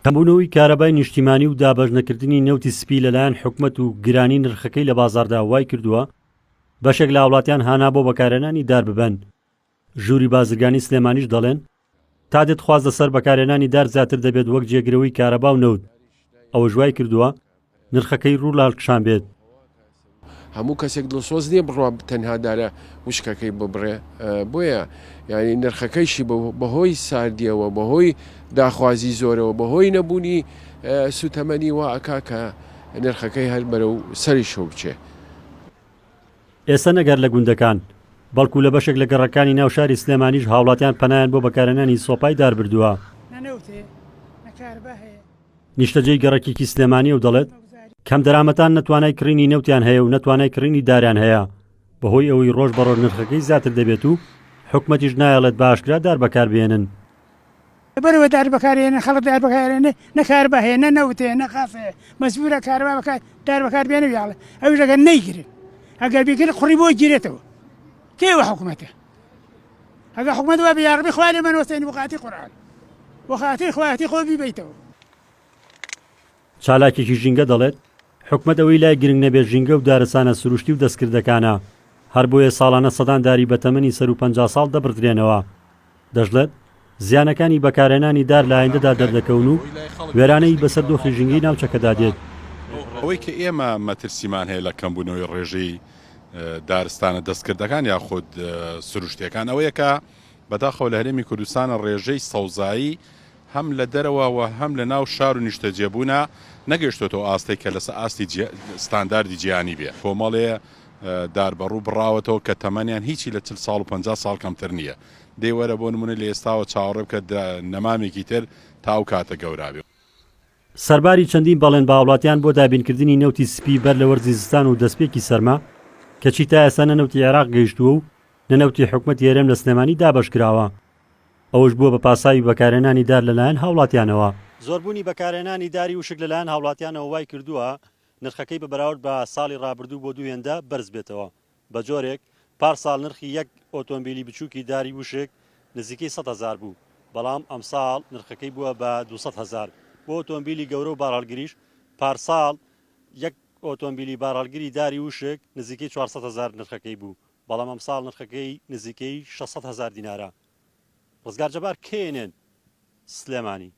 کەمبوونەوەی کارەبای نیشتیمانی و دابەشنەکردنی نەوتی سپی لەلایەن حکوومەت و گرانی نرخەکەی لە بازاردا وای کردووە بەشێک لە وڵاتیان هانا بۆ بەکارهێنانی دار ببەن. ژووری بازرگانی سلێمانیش دەڵێن تا دێت خواز لەسەر بەکارهێنانی دار زیاتر دەبێت وەک جێگرەوەی کارەبا و نەوت. ئەوە ژوای کردووە نرخەکەی ڕوو لاڵکشان بێت. هەموو کەسێک دڵسۆز نییە بڕوا تەنها دارە وشکەکەی ببڕێ، بۆیە یعنی نرخەکەیشی بەهۆی ساردیەوە بەهۆی داخوازی زۆرەوە بەهۆی نەبوونی سوتەمەنی وا ئەکا کە نرخەکەی هەر بەرەو سەری شۆ بچێ. ئێستا نەگەر لە گوندەکان بەڵکو لە بەشێک لە گەڕەکانی ناو شاری سلێمانیش هاوڵاتیان پەنایان بۆ بەکارهێنانی سۆپای دار بردووە. نیشتەجێی گەڕەکێکی سلێمانی و دەڵێت کەم دەرامەتان نەتوانای کڕینی نەوتیان هەیە و نەتوانای کڕینی داریان هەیە بەهۆی ئەوەی ڕۆژ بە ڕۆژ نرخەکەی زیاتر دەبێت و حکومەتیش نایەڵێت باشکرا دار بەکاربێنن. بەرەوە دار بەکارێنن خەڵک دار بەکارێنێ نەکار بەهەیە نە نەوتێ نەخافێ مەسبورە کارەبا دار بەکاربێنە ویاڵێ ئەوش ئەگەر نەیگرن ئەگەر بیگرن قوڕی بۆ گیرێتەوە کێوە حکومەتە ئەگەر حکومەت وا بێ خوا لێ منوەستێنی وەخاتی قورئان وەخاتی خواتی خۆ بیبەیتەوە. چالاکێکی ژینگە دەڵێت حکومەت ئەوەی لای گرنگ نەبێت ژینگە و دارەسانە سروشتی و دەستکردەکانە هەر بۆیە ساڵانە سەدان داری بەتەمەنی سەر و 50 ساڵ دەبردرێنەوە. دەژڵێت زیانەکانی بەکارهێنانی دار لە ئایندەدا دەردەکەون و وێرانەی بەسەر دۆخی ژینگەی ناوچەکەدا دێت. ئەوەی کە ئێمە مەترسیمان هەیە لە کەمبوونەوەی ڕێژەی دارستانە دەستکردەکان یاخود سروشتیەکان ئەوەیە کە بەداخەوە لە هەرێمی کوردستانە ڕێژەی سەوزایی هەم لە دەرەوە هەم لە ناو شار و نیشتەجێبوونە نەگەشتێتەوە ئاستەی کە لەسەر ئاستی ستانداردی جیهانی بێ. کۆمەڵێ داربەڕوو بڕاوەتەوە کە تەمەنیان هیچی لە 40 ساڵ و 50 ساڵ کەمتر نییە. دەیوەرە بۆ نمونە لە ئێستاوە چاوەڕێ بکە نەمامێکی تر تاو کاتە گەورابێ. سەرباری چەندین بەڵێن باوڵاتیان بۆ دابینکردنی نەوتی سپی بەر لە وەرزی زستان و دەستپێکی سەرما کەچی تا ئێستا نەنەوتی عێراق گەیشتووە و نەنەوتی حکومەتی هەرێم لە سلێمانی دابەشکراوە. ئەوش بووە بە پاساوی بەکارهێنانی دار لەلایەن هاوڵاتیانەوە. زۆربوونی بەکارهێنانی داری وشک لەلایەن هاوڵاتیانەوە وای کردووە نرخەکەی بە بەراورد بە ساڵی ڕابردوو بۆ دوێندا بەرز بێتەوە. بە جۆرێک پارساڵ نرخی یەک ئۆتۆمبیلی بچووکی داری وشک نزیکەی 100,000 بوو، بەڵام ئەمساڵ نرخەکەی بووە بە 200,000. بۆ ئۆتۆمبیلی گەورە و باڕالگریش پارساڵ یەک ئۆتۆمبیلی باڕالگری داری وشک نزیکەی 400,000 نرخەکەی بوو، بەڵام ئەمساڵ نرخەکەی نزیکەی 600,000 دینارە. ڕزگار جەبار کێنێن سلێمانی.